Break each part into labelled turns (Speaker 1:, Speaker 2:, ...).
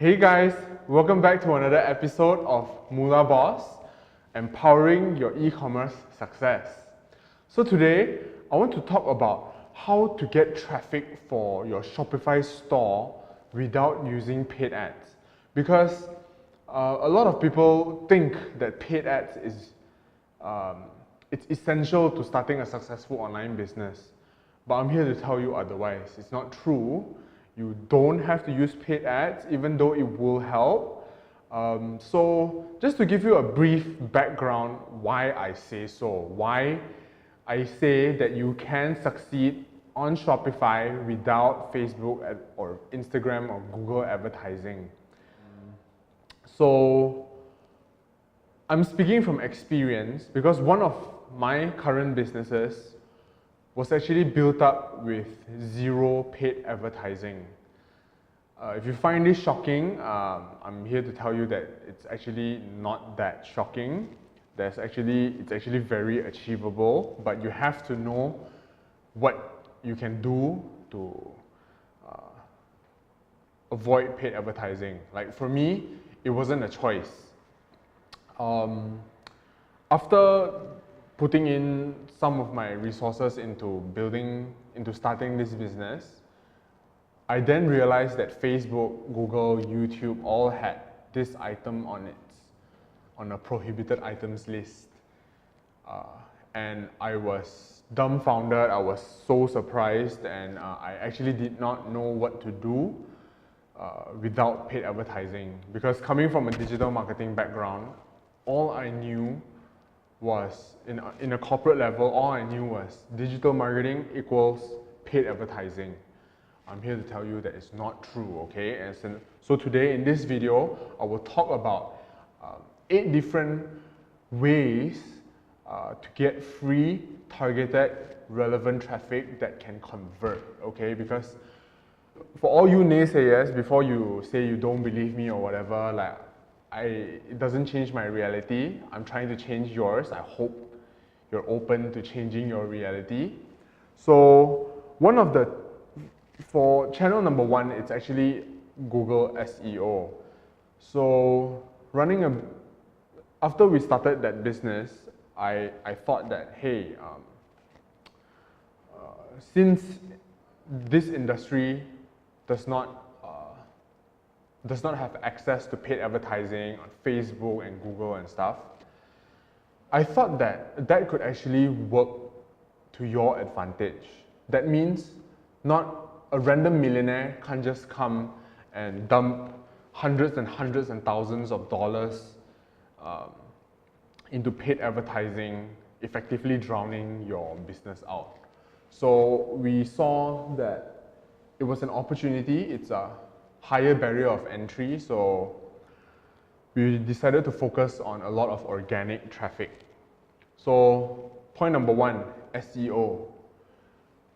Speaker 1: Hey guys, welcome back to another episode of Mula Boss, empowering your e-commerce success. So today, I want to talk about how to get traffic for your Shopify store without using paid ads. Because a lot of people think that paid ads is it's essential to starting a successful online business. But I'm here to tell you otherwise. It's not true. You don't have to use paid ads, even though it will help. So just to give you a brief background why I say so, why I say that you can succeed on Shopify without Facebook or Instagram or Google advertising. So I'm speaking from experience because one of my current businesses was actually built up with zero paid advertising. If you find this shocking, I'm here to tell you that it's actually not that shocking. It's actually very achievable, but you have to know what you can do to avoid paid advertising. Like for me, it wasn't a choice. After putting in some of my resources into starting this business, I then realized that Facebook, Google, YouTube all had this item on a prohibited items list. And I was dumbfounded, I was so surprised, and I actually did not know what to do without paid advertising. Because coming from a digital marketing background, all I knew was, in a corporate level, all I knew was digital marketing equals paid advertising. I'm here to tell you that it's not true, okay? And so today in this video, I will talk about 8 different ways to get free, targeted, relevant traffic that can convert, okay? Because for all you naysayers, before you say you don't believe me or whatever, like, it doesn't change my reality. I'm trying to change yours. I hope you're open to changing your reality. So for channel number 1, it's actually Google SEO. So after we started that business, I thought that, hey, since this industry does not have access to paid advertising on Facebook and Google and stuff, I thought that could actually work to your advantage. That means not a random millionaire can't just come and dump hundreds and thousands of dollars into paid advertising, effectively drowning your business out. So we saw that it was an opportunity. It's a higher barrier of entry, so we decided to focus on a lot of organic traffic. So point number 1, SEO.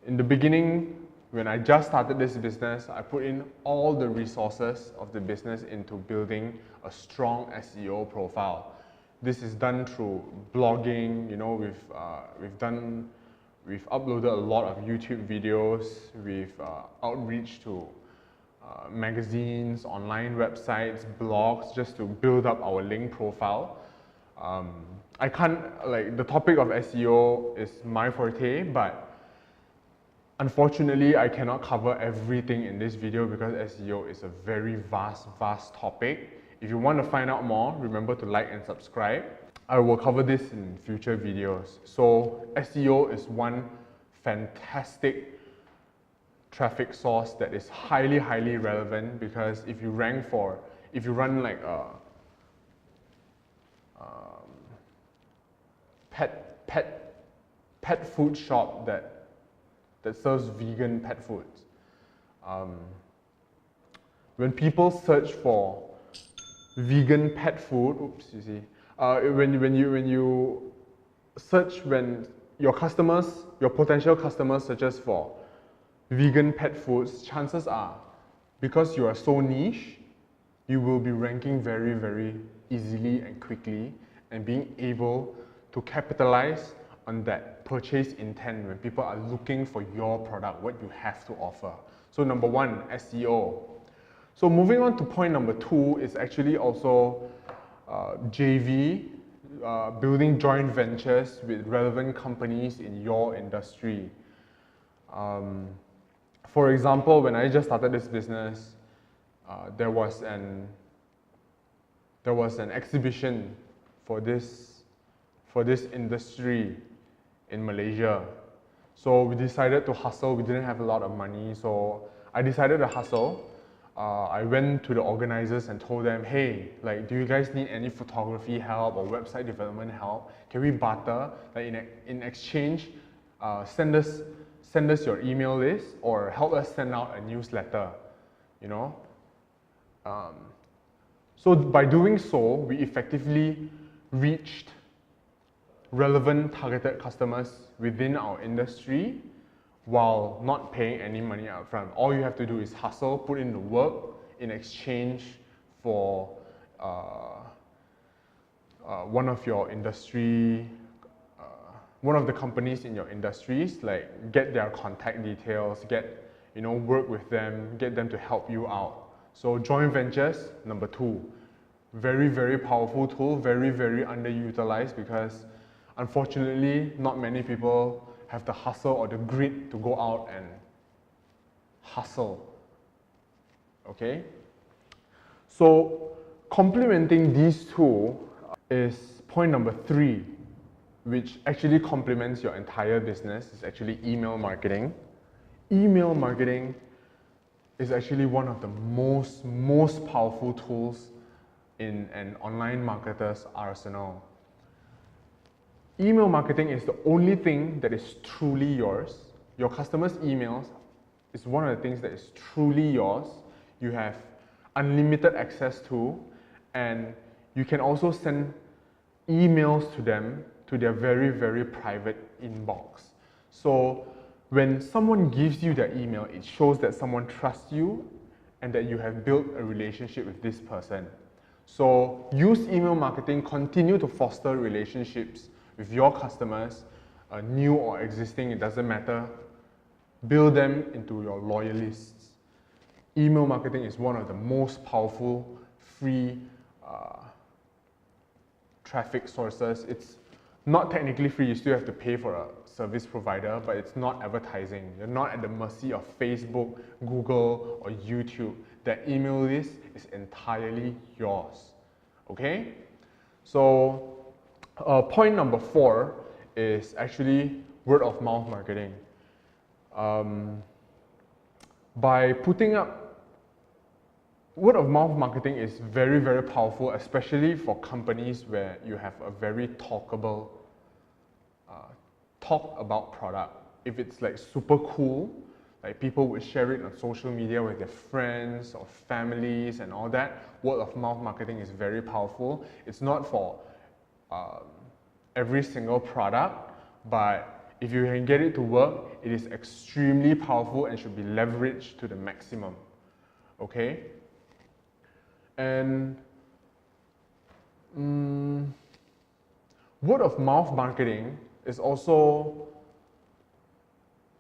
Speaker 1: In the beginning, when I just started this business, I put in all the resources of the business into building a strong SEO profile. This is done through blogging. You know, we've uploaded a lot of YouTube videos. We've outreach to magazines, online websites, blogs, just to build up our link profile. The topic of SEO is my forte, but unfortunately, I cannot cover everything in this video because SEO is a very vast topic. If you want to find out more, remember to like and subscribe. I will cover this in future videos. So SEO is one fantastic traffic source that is highly relevant, because if you run like a pet food shop that serves vegan pet foods, when people search for vegan pet food, when your potential customers searches for vegan pet foods, chances are, because you are so niche, you will be ranking very easily and quickly, and being able to capitalize on that purchase intent when people are looking for your product, what you have to offer. So number 1, SEO. So moving on to point number 2 is actually also JV, building joint ventures with relevant companies in your industry. For example, when I just started this business, there was an exhibition for this industry in Malaysia. So we decided to hustle. We didn't have a lot of money, so I decided to hustle. I went to the organizers and told them, hey, like, do you guys need any photography help or website development help? Can we barter? Like in exchange, send us your email list or help us send out a newsletter, you know? So by doing so, we effectively reached relevant targeted customers within our industry while not paying any money upfront. All you have to do is hustle, put in the work in exchange for one of your industry, one of the companies in your industries, like get their contact details, work with them, get them to help you out. So joint ventures, number 2, very, very powerful tool, very, very underutilized because unfortunately, not many people have the hustle or the grit to go out and hustle. Okay? So complementing these two is point number 3, which actually complements your entire business, is actually email marketing. Email marketing is actually one of the most powerful tools in an online marketer's arsenal. Email marketing is the only thing that is truly yours. Your customers' emails is one of the things that is truly yours. You have unlimited access to, and you can also send emails to them to their very, very private inbox. So when someone gives you their email, it shows that someone trusts you and that you have built a relationship with this person. So use email marketing, continue to foster relationships with your customers, new or existing, it doesn't matter. Build them into your loyalists. Email marketing is one of the most powerful free traffic sources. It's not technically free, you still have to pay for a service provider, but it's not advertising. You're not at the mercy of Facebook, Google, or YouTube. That email list is entirely yours. Okay? So point number 4 is actually word of mouth marketing. By putting up word of mouth marketing is very, very powerful, especially for companies where you have a very talkable talk about product. If it's like super cool, like people would share it on social media with their friends or families and all that, word of mouth marketing is very powerful. It's not for every single product, but if you can get it to work, it is extremely powerful and should be leveraged to the maximum. Okay? And word of mouth marketing is also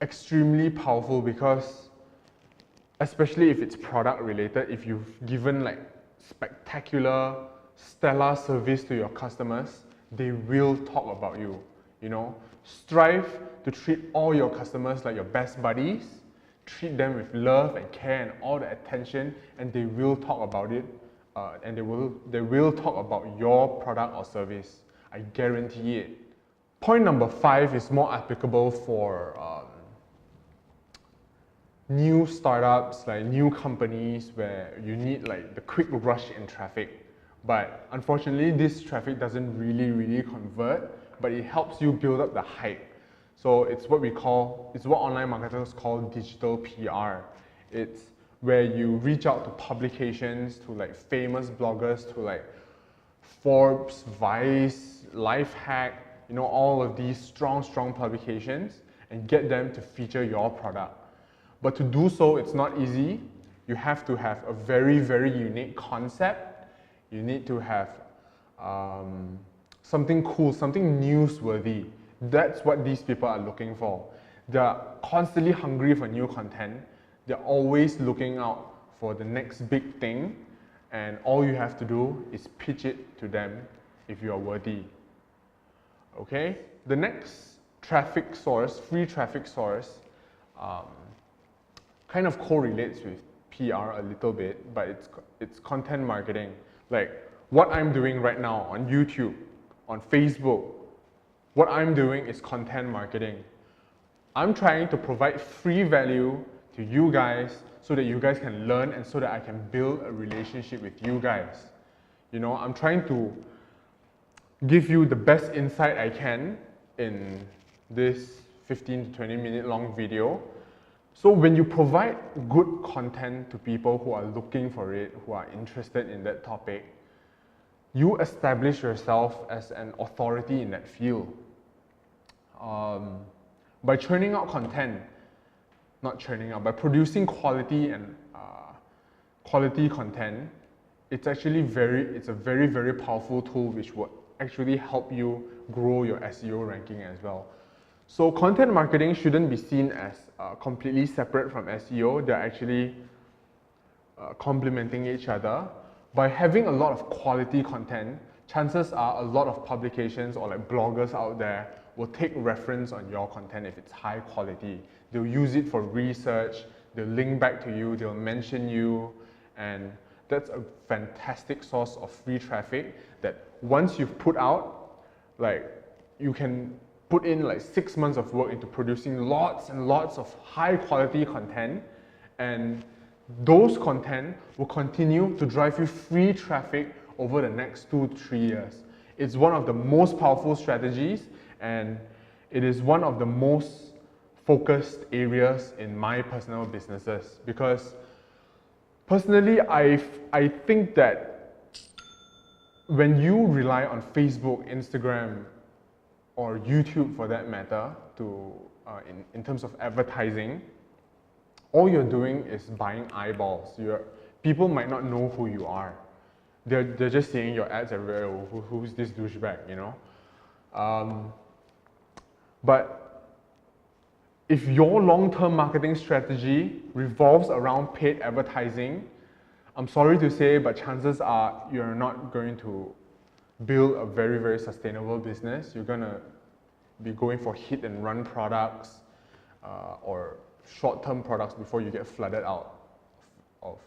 Speaker 1: extremely powerful because, especially if it's product related, if you've given like spectacular, stellar service to your customers, they will talk about you. You know, strive to treat all your customers like your best buddies. Treat them with love and care and all the attention, and they will talk about it. And they will talk about your product or service. I guarantee it. Point number 5 is more applicable for new startups, like new companies where you need like the quick rush in traffic. But unfortunately, this traffic doesn't really convert, but it helps you build up the hype. So it's what online marketers call digital PR. It's where you reach out to publications, to like famous bloggers, to like Forbes, Vice, Lifehack, you know, all of these strong publications, and get them to feature your product. But to do so, it's not easy. You have to have a very unique concept. You need to have something cool, something newsworthy. That's what these people are looking for. They're constantly hungry for new content. They're always looking out for the next big thing, and all you have to do is pitch it to them if you are worthy. Okay? The next traffic source, free traffic source, kind of correlates with PR a little bit, but it's content marketing. Like what I'm doing right now on YouTube, on Facebook, what I'm doing is content marketing. I'm trying to provide free value to you guys so that you guys can learn and so that I can build a relationship with you guys. You know, I'm trying to give you the best insight I can in this 15 to 20 minute long video. So when you provide good content to people who are looking for it, who are interested in that topic, you establish yourself as an authority in that field. By churning out content, by producing quality and quality content, it's a very, very powerful tool which will actually help you grow your SEO ranking as well. So content marketing shouldn't be seen as completely separate from SEO. They're actually complementing each other. By having a lot of quality content, chances are a lot of publications or like bloggers out there will take reference on your content if it's high quality. They'll use it for research, they'll link back to you, they'll mention you, and that's a fantastic source of free traffic that once you've put out, like you can put in like 6 months of work into producing lots and lots of high quality content, and those content will continue to drive you free traffic over the next 2 to 3 years. It's one of the most powerful strategies, and it is one of the most focused areas in my personal businesses, because personally I think that when you rely on Facebook, Instagram, or YouTube for that matter to in terms of advertising, all you're doing is buying eyeballs. People might not know who you are. They're just seeing your ads everywhere. Who's this douchebag, you know? But if your long-term marketing strategy revolves around paid advertising, I'm sorry to say, but chances are you're not going to build a very, very sustainable business. You're gonna be going for hit and run products or short-term products before you get flooded out of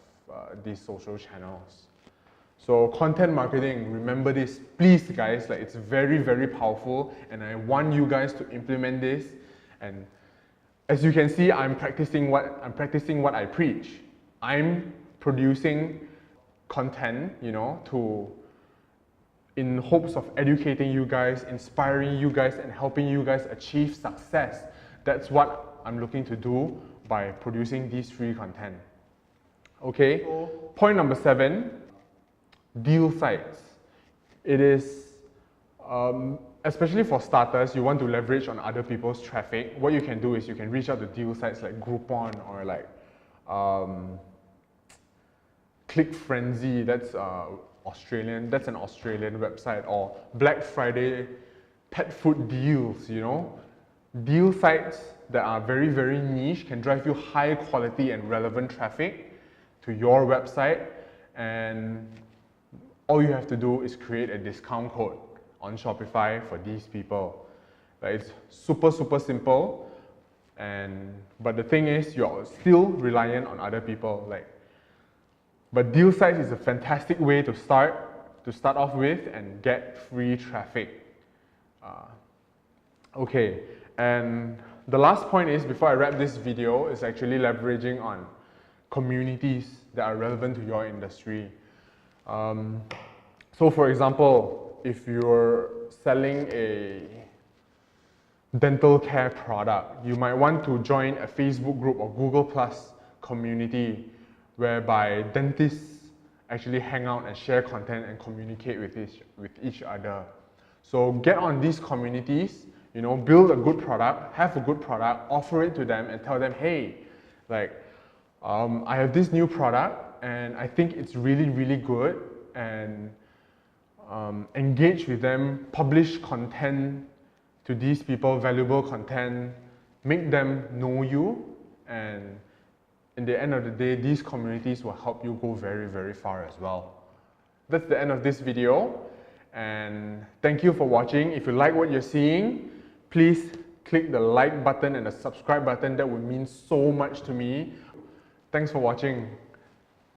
Speaker 1: these social channels. So content marketing, remember this, please guys, like it's very, very powerful, and I want you guys to implement this. And as you can see, I'm practicing what I preach. I'm producing content, you know, in hopes of educating you guys, inspiring you guys, and helping you guys achieve success. That's what I'm looking to do by producing these free content. Okay, point number 7, deal sites. It is, especially for starters, you want to leverage on other people's traffic. What you can do is you can reach out to deal sites like Groupon or like Click Frenzy, that's an Australian website, or Black Friday pet food deals, you know. Deal sites that are very, very niche can drive you high quality and relevant traffic to your website, and all you have to do is create a discount code on Shopify for these people. Like, it's super, super simple, but the thing is you're still reliant on other people. But deal sites is a fantastic way to start off with and get free traffic. Okay, and the last point is, before I wrap this video, is actually leveraging on communities that are relevant to your industry. So for example, if you're selling a dental care product, you might want to join a Facebook group or Google Plus community whereby dentists actually hang out and share content and communicate with each other. So get on these communities, you know, build a good product, have a good product, offer it to them and tell them, hey, I have this new product and I think it's really, really good, and engage with them, publish content to these people, valuable content, make them know you, and in the end of the day, these communities will help you go very, very far as well. That's the end of this video, and thank you for watching. If you like what you're seeing, please click the like button and the subscribe button. That would mean so much to me. Thanks for watching.